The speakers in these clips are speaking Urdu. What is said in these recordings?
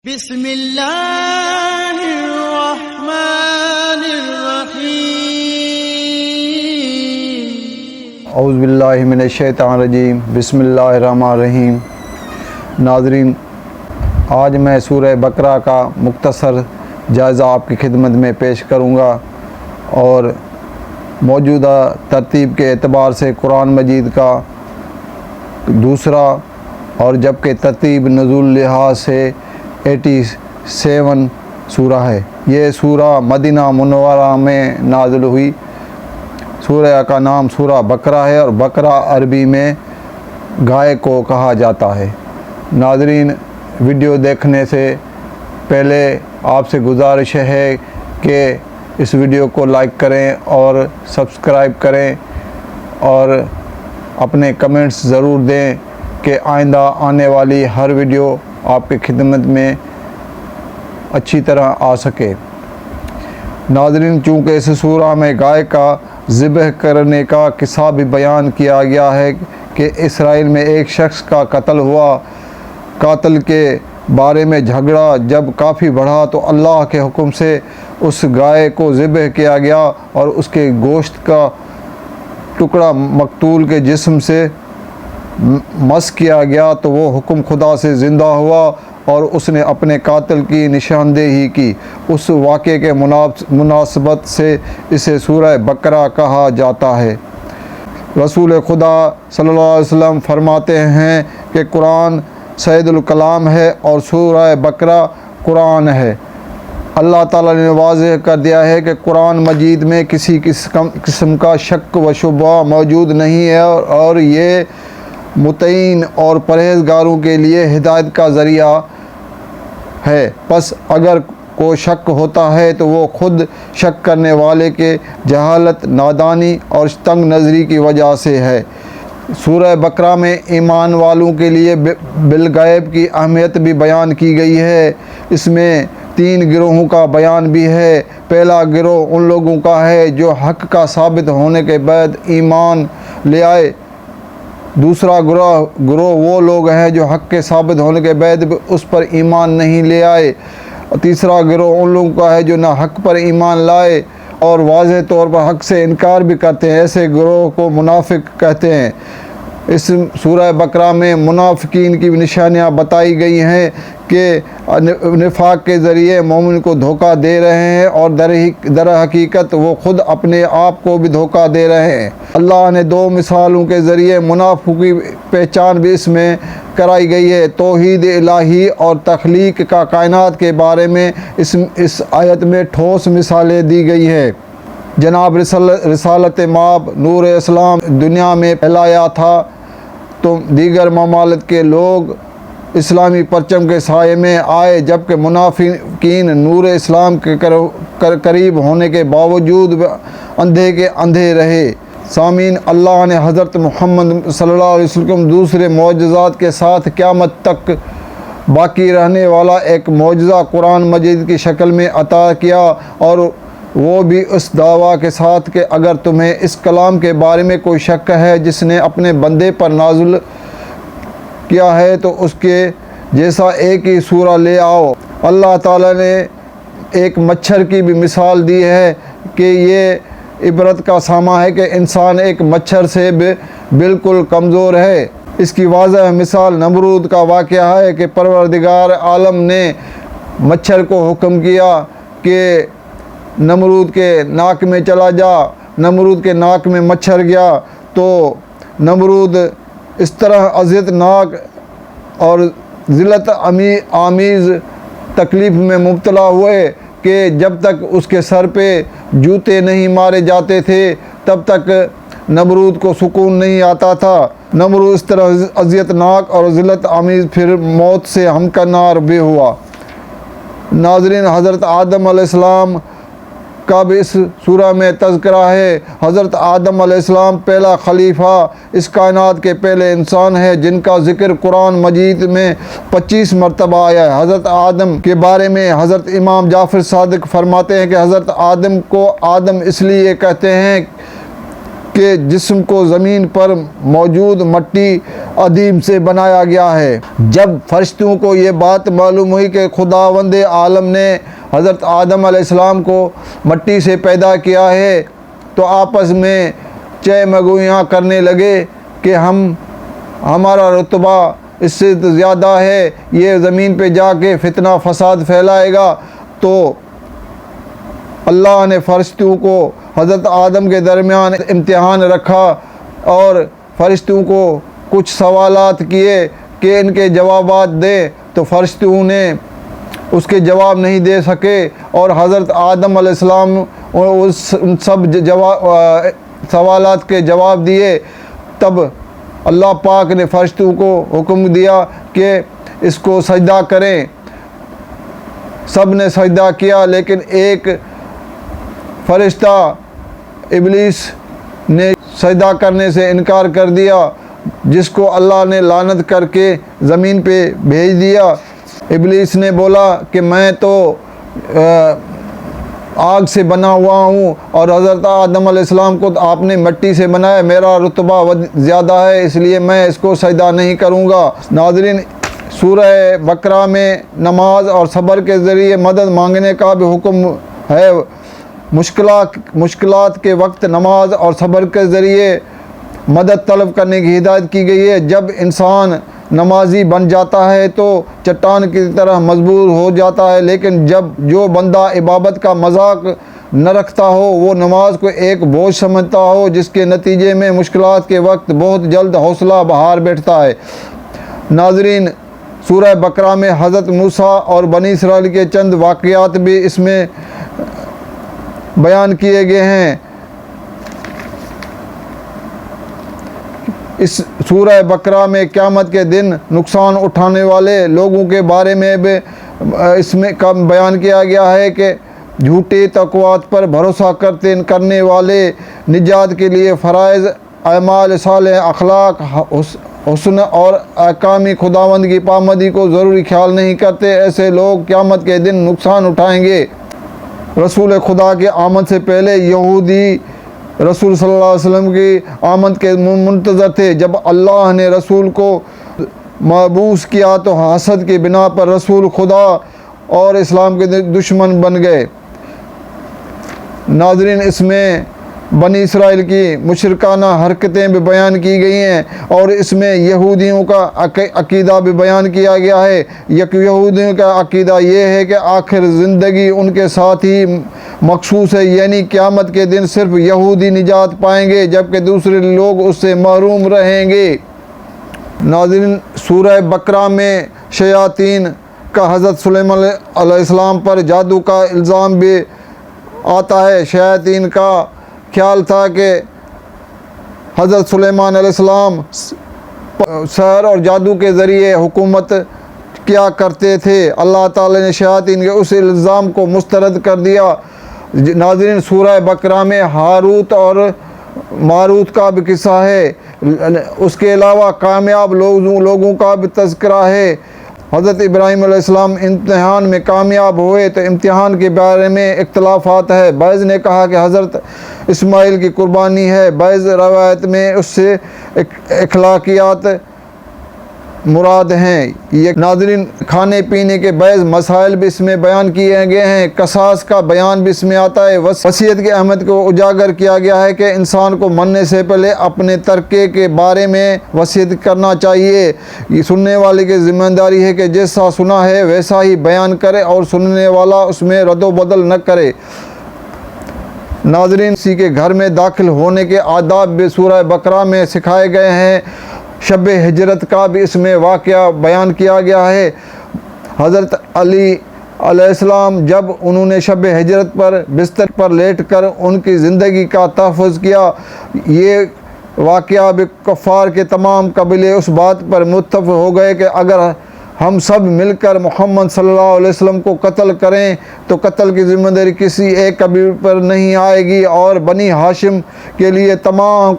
بسم اللہ الرحمن الرحیم۔ اعوذ باللہ من الشیطان الرجیم، بسم اللہ الرحمن الرحیم۔ ناظرین، آج میں سورہ بقرہ کا مختصر جائزہ آپ کی خدمت میں پیش کروں گا، اور موجودہ ترتیب کے اعتبار سے قرآن مجید کا دوسرا، اور جبکہ ترتیب نزول لحاظ سے 87 سورہ ہے۔ یہ سورہ مدینہ منورہ میں نازل ہوئی۔ سورہ کا نام سورہ بقرہ ہے، اور بقرہ عربی میں گائے کو کہا جاتا ہے۔ ناظرین، ویڈیو دیکھنے سے پہلے آپ سے گزارش ہے کہ اس ویڈیو کو لائک کریں اور سبسکرائب کریں، اور اپنے کمنٹس ضرور دیں کہ آئندہ آنے والی ہر ویڈیو آپ کی خدمت میں اچھی طرح آ سکے۔ ناظرین، چونکہ اس سورہ میں گائے کا ذبح کرنے کا قصہ بھی بیان کیا گیا ہے کہ اسرائیل میں ایک شخص کا قتل ہوا۔ قاتل کے بارے میں جھگڑا جب کافی بڑھا تو اللہ کے حکم سے اس گائے کو ذبح کیا گیا، اور اس کے گوشت کا ٹکڑا مقتول کے جسم سے مس کیا گیا تو وہ حکم خدا سے زندہ ہوا، اور اس نے اپنے قاتل کی نشاندہی کی۔ اس واقعے کے مناسبت سے اسے سورہ بقرہ کہا جاتا ہے۔ رسول خدا صلی اللہ علیہ وسلم فرماتے ہیں کہ قرآن سید الکلام ہے اور سورہ بقرہ قرآن ہے۔ اللہ تعالیٰ نے واضح کر دیا ہے کہ قرآن مجید میں کسی قسم کا شک و شبہ موجود نہیں ہے، اور یہ متعین اور پرہیزگاروں کے لیے ہدایت کا ذریعہ ہے۔ پس اگر کوئی شک ہوتا ہے تو وہ خود شک کرنے والے کے جہالت، نادانی اور تنگ نظری کی وجہ سے ہے۔ سورہ بقرہ میں ایمان والوں کے لیے بالغیب کی اہمیت بھی بیان کی گئی ہے۔ اس میں 3 گروہوں کا بیان بھی ہے۔ پہلا گروہ ان لوگوں کا ہے جو حق کا ثابت ہونے کے بعد ایمان لے آئے۔ دوسرا گروہ وہ لوگ ہیں جو حق کے ثابت ہونے کے بعد بھی اس پر ایمان نہیں لے آئے۔ تیسرا گروہ ان لوگوں کا ہے جو نہ حق پر ایمان لائے اور واضح طور پر حق سے انکار بھی کرتے ہیں۔ ایسے گروہ کو منافق کہتے ہیں۔ اس سورہ بقرہ میں منافقین کی نشانیاں بتائی گئی ہیں کہ نفاق کے ذریعے مومن کو دھوکہ دے رہے ہیں، اور در حقیقت وہ خود اپنے آپ کو بھی دھوکہ دے رہے ہیں۔ اللہ نے 2 مثالوں کے ذریعے منافقوں کی پہچان بھی اس میں کرائی گئی ہے۔ توحید الہی اور تخلیق کا کائنات کے بارے میں اس آیت میں ٹھوس مثالیں دی گئی ہیں۔ جناب رسالت مآب نور اسلام دنیا میں پھیلایا تھا تو دیگر ممالک کے لوگ اسلامی پرچم کے سائے میں آئے، جبکہ منافقین نور اسلام کے قریب ہونے کے باوجود اندھے کے اندھے رہے۔ سامعین، اللہ نے حضرت محمد صلی اللہ علیہ وسلم دوسرے معجزات کے ساتھ قیامت تک باقی رہنے والا ایک معجزہ قرآن مجید کی شکل میں عطا کیا، اور وہ بھی اس دعویٰ کے ساتھ کہ اگر تمہیں اس کلام کے بارے میں کوئی شک ہے جس نے اپنے بندے پر نازل کیا ہے تو اس کے جیسا ایک ہی سورہ لے آؤ۔ اللہ تعالیٰ نے ایک مچھر کی بھی مثال دی ہے کہ یہ عبرت کا سامع ہے کہ انسان ایک مچھر سے بھی بالکل کمزور ہے۔ اس کی واضح مثال نمرود کا واقعہ ہے کہ پروردگار عالم نے مچھر کو حکم کیا کہ نمرود کے ناک میں چلا جا۔ نمرود کے ناک میں مچھر گیا تو نمرود اس طرح اذیت ناک اور ذلت آمیز تکلیف میں مبتلا ہوئے کہ جب تک اس کے سر پہ جوتے نہیں مارے جاتے تھے تب تک نمرود کو سکون نہیں آتا تھا۔ نمرود اس طرح اذیت ناک اور ذلت آمیز پھر موت سے ہمکنار بھی ہوا۔ ناظرین، حضرت آدم علیہ السلام کا بھی اس سورہ میں تذکرہ ہے۔ حضرت آدم علیہ السلام پہلا خلیفہ، اس کائنات کے پہلے انسان ہے جن کا ذکر قرآن مجید میں 25 مرتبہ آیا ہے۔ حضرت آدم کے بارے میں حضرت امام جعفر صادق فرماتے ہیں کہ حضرت آدم کو آدم اس لیے کہتے ہیں کہ جسم کو زمین پر موجود مٹی عظیم سے بنایا گیا ہے۔ جب فرشتوں کو یہ بات معلوم ہوئی کہ خداوند عالم نے حضرت آدم علیہ السلام کو مٹی سے پیدا کیا ہے تو آپس میں چہ مگویاں کرنے لگے کہ ہمارا رتبہ اس سے زیادہ ہے، یہ زمین پہ جا کے فتنہ فساد پھیلائے گا۔ تو اللہ نے فرشتوں کو حضرت آدم کے درمیان امتحان رکھا اور فرشتوں کو کچھ سوالات کیے کہ ان کے جوابات دیں، تو فرشتوں نے اس کے جواب نہیں دے سکے اور حضرت آدم علیہ السلام ان سب سوالات کے جواب دیے۔ تب اللہ پاک نے فرشتوں کو حکم دیا کہ اس کو سجدہ کریں۔ سب نے سجدہ کیا، لیکن ایک فرشتہ ابلیس نے سجدہ کرنے سے انکار کر دیا، جس کو اللہ نے لعنت کر کے زمین پہ بھیج دیا۔ ابلیس نے بولا کہ میں تو آگ سے بنا ہوا ہوں اور حضرت آدم علیہ السلام کو آپ نے مٹی سے بنایا، میرا رتبہ زیادہ ہے، اس لیے میں اس کو سجدہ نہیں کروں گا۔ ناظرین، سورہ بقرہ میں نماز اور صبر کے ذریعے مدد مانگنے کا بھی حکم ہے۔ مشکلات کے وقت نماز اور صبر کے ذریعے مدد طلب کرنے کی ہدایت کی گئی ہے۔ جب انسان نمازی بن جاتا ہے تو چٹان کی طرح مضبوط ہو جاتا ہے، لیکن جو بندہ عبادت کا مذاق نہ رکھتا ہو، وہ نماز کو ایک بوجھ سمجھتا ہو، جس کے نتیجے میں مشکلات کے وقت بہت جلد حوصلہ بہار بیٹھتا ہے۔ ناظرین، سورہ بقرہ میں حضرت موسیٰ اور بنی اسرائیل کے چند واقعات بھی اس میں بیان کیے گئے ہیں۔ اس سورہ بقرہ میں قیامت کے دن نقصان اٹھانے والے لوگوں کے بارے میں بھی اس میں بیان کیا گیا ہے کہ جھوٹے توقعات پر بھروسہ کرنے والے نجات کے لیے فرائض، اعمال صالح، اخلاق حسن اور احکام خداوند کی پابندی کو ضروری خیال نہیں کرتے، ایسے لوگ قیامت کے دن نقصان اٹھائیں گے۔ رسول خدا کے آمد سے پہلے یہودی رسول صلی اللہ علیہ وسلم کی آمد کے منتظر تھے۔ جب اللہ نے رسول کو مبعوث کیا تو حسد کی بنا پر رسول خدا اور اسلام کے دشمن بن گئے۔ ناظرین، اس میں بنی اسرائیل کی مشرکانہ حرکتیں بھی بیان کی گئی ہیں اور اس میں یہودیوں کا عقیدہ بھی بیان کیا گیا ہے۔ یہودیوں کا عقیدہ یہ ہے کہ آخر زندگی ان کے ساتھ ہی مخصوص ہے، یعنی قیامت کے دن صرف یہودی نجات پائیں گے جبکہ دوسرے لوگ اس سے محروم رہیں گے۔ ناظرین، سورہ بقرہ میں شیاطین کا حضرت سلیمان علیہ السلام پر جادو کا الزام بھی آتا ہے۔ شیاطین کا خیال تھا کہ حضرت سلیمان علیہ السلام سحر اور جادو کے ذریعے حکومت کیا کرتے تھے۔ اللہ تعالی نے شیاطین کے اس الزام کو مسترد کر دیا۔ ناظرین، سورہ بقرہ میں ہاروت اور ماروت کا بھی قصہ ہے۔ اس کے علاوہ کامیاب لوگوں کا بھی تذکرہ ہے۔ حضرت ابراہیم علیہ السلام امتحان میں کامیاب ہوئے تو امتحان کے بارے میں اختلافات ہے۔ بعض نے کہا کہ حضرت اسماعیل کی قربانی ہے، بعض روایت میں اس سے اخلاقیات مراد ہیں۔ یہ ناظرین، کھانے پینے کے بعض مسائل بھی اس میں بیان کیے گئے ہیں۔ قصاص کا بیان بھی اس میں آتا ہے۔ وصیت کی اہمیت کو اجاگر کیا گیا ہے کہ انسان کو مرنے سے پہلے اپنے ترکے کے بارے میں وصیت کرنا چاہیے۔ یہ سننے والے کی ذمہ داری ہے کہ جیسا سنا ہے ویسا ہی بیان کرے اور سننے والا اس میں رد و بدل نہ کرے۔ ناظرین، کسی کے گھر میں داخل ہونے کے آداب بھی سورہ بقرہ میں سکھائے گئے ہیں۔ شب ہجرت کا بھی اس میں واقعہ بیان کیا گیا ہے۔ حضرت علی علیہ السلام جب انہوں نے شب ہجرت پر بستر پر لیٹ کر ان کی زندگی کا تحفظ کیا، یہ واقعہ بھی کفار کے تمام قبیلے اس بات پر متفق ہو گئے کہ اگر ہم سب مل کر محمد صلی اللہ علیہ وسلم کو قتل کریں تو قتل کی ذمہ داری کسی ایک قبیلے پر نہیں آئے گی اور بنی ہاشم کے لیے تمام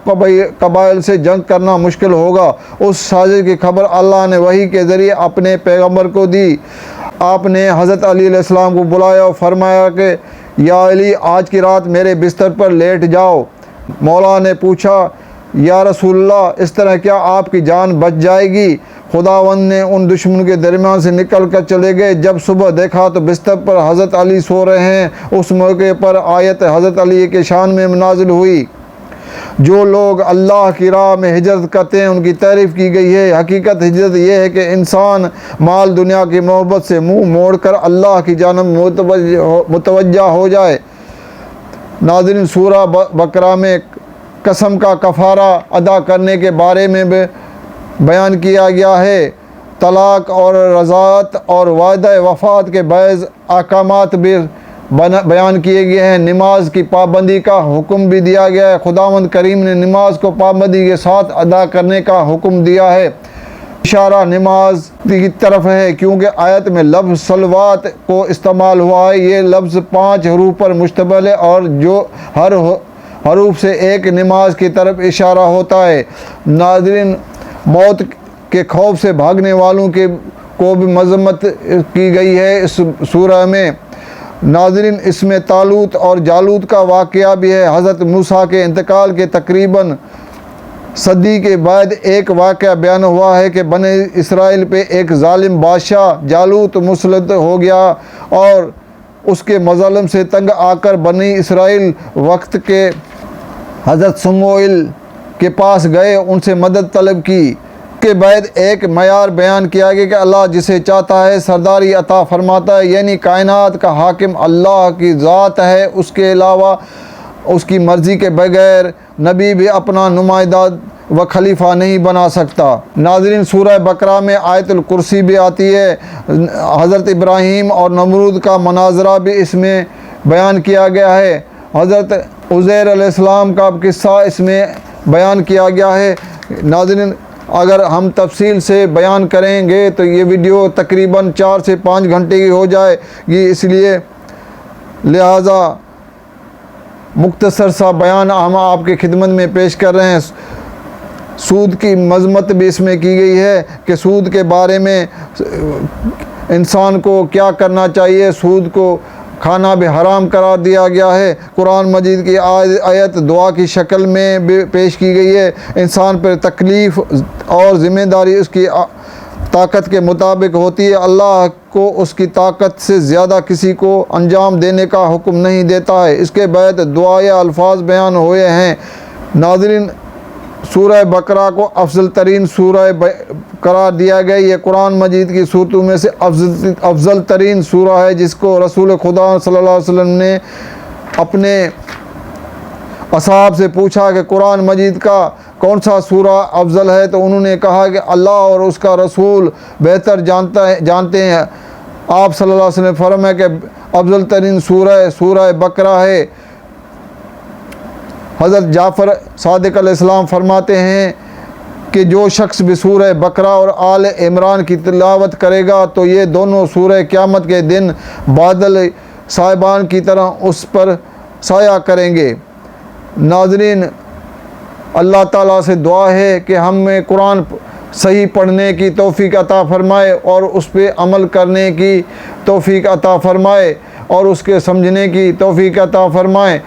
قبائل سے جنگ کرنا مشکل ہوگا۔ اس سازش کی خبر اللہ نے وحی کے ذریعے اپنے پیغمبر کو دی۔ آپ نے حضرت علی علیہ السلام کو بلایا اور فرمایا کہ یا علی، آج کی رات میرے بستر پر لیٹ جاؤ۔ مولا نے پوچھا یا رسول اللہ اس طرح کیا آپ کی جان بچ جائے گی؟ خداوند نے ان دشمنوں کے درمیان سے نکل کر چلے گئے۔ جب صبح دیکھا تو بستر پر حضرت علی سو رہے ہیں۔ اس موقع پر آیت حضرت علی کے شان میں نازل ہوئی۔ جو لوگ اللہ کی راہ میں ہجرت کرتے ہیں ان کی تعریف کی گئی ہے۔ حقیقت ہجرت یہ ہے کہ انسان مال دنیا کی محبت سے منہ موڑ کر اللہ کی جانب متوجہ ہو جائے۔ ناظرین، سورہ بقرہ میں قسم کا کفارہ ادا کرنے کے بارے میں بیان کیا گیا ہے۔ طلاق اور رضاعت اور وعدہ وفات کے بعض احکامات بھی بیان کیے گئے ہیں۔ نماز کی پابندی کا حکم بھی دیا گیا ہے۔ خداوند کریم نے نماز کو پابندی کے ساتھ ادا کرنے کا حکم دیا ہے۔ اشارہ نماز کی طرف ہے کیونکہ آیت میں لفظ صلوات کو استعمال ہوا ہے۔ یہ لفظ 5 حروف پر مشتمل ہے اور جو ہر حروف سے ایک نماز کی طرف اشارہ ہوتا ہے۔ ناظرین، موت کے خوف سے بھاگنے والوں کو بھی مذمت کی گئی ہے اس سورہ میں۔ ناظرین، اس میں طالوت اور جالوت کا واقعہ بھی ہے۔ حضرت موسیٰ کے انتقال کے تقریباً صدی کے بعد ایک واقعہ بیان ہوا ہے کہ بنی اسرائیل پہ ایک ظالم بادشاہ جالوت مسلط ہو گیا اور اس کے مظالم سے تنگ آ کر بنی اسرائیل وقت کے حضرت سموئیل کے پاس گئے، ان سے مدد طلب کی۔ کے بعد ایک معیار بیان کیا گیا کہ اللہ جسے چاہتا ہے سرداری عطا فرماتا ہے، یعنی کائنات کا حاکم اللہ کی ذات ہے، اس کے علاوہ اس کی مرضی کے بغیر نبی بھی اپنا نمائندہ و خلیفہ نہیں بنا سکتا۔ ناظرین، سورہ بقرہ میں آیت الکرسی بھی آتی ہے۔ حضرت ابراہیم اور نمرود کا مناظرہ بھی اس میں بیان کیا گیا ہے۔ حضرت عزیر علیہ السلام کا قصہ اس میں بیان کیا گیا ہے۔ ناظرین، اگر ہم تفصیل سے بیان کریں گے تو یہ ویڈیو تقریباً 4 سے 5 گھنٹے کی ہو جائے گی، اس لیے لہٰذا مختصر سا بیان ہم آپ کی خدمت میں پیش کر رہے ہیں۔ سود کی مذمت بھی اس میں کی گئی ہے کہ سود کے بارے میں انسان کو کیا کرنا چاہیے، سود کو کھانا بھی حرام قرار دیا گیا ہے۔ قرآن مجید کی آیت دعا کی شکل میں بھی پیش کی گئی ہے۔ انسان پر تکلیف اور ذمہ داری اس کی طاقت کے مطابق ہوتی ہے۔ اللہ کو اس کی طاقت سے زیادہ کسی کو انجام دینے کا حکم نہیں دیتا ہے۔ اس کے بعد دعائے الفاظ بیان ہوئے ہیں۔ ناظرین، سورہ بقرہ کو افضل ترین سورہ قرار دیا گیا۔ یہ قرآن مجید کی سورتوں میں سے افضل ترین سورہ ہے، جس کو رسول خدا صلی اللہ علیہ وسلم نے اپنے اصحاب سے پوچھا کہ قرآن مجید کا کون سا سورہ افضل ہے، تو انہوں نے کہا کہ اللہ اور اس کا رسول بہتر جانتے ہیں۔ آپ صلی اللہ علیہ وسلم نے فرمایا کہ افضل ترین سورہ بقرہ ہے۔ حضرت جعفر صادق علیہ السلام فرماتے ہیں کہ جو شخص بھی سورہ بقرہ اور آل عمران کی تلاوت کرے گا تو یہ دونوں سورہ قیامت کے دن بادل صاحبان کی طرح اس پر سایہ کریں گے۔ ناظرین، اللہ تعالیٰ سے دعا ہے کہ ہمیں قرآن صحیح پڑھنے کی توفیق عطا فرمائے اور اس پہ عمل کرنے کی توفیق عطا فرمائے اور اس کے سمجھنے کی توفیق عطا فرمائے۔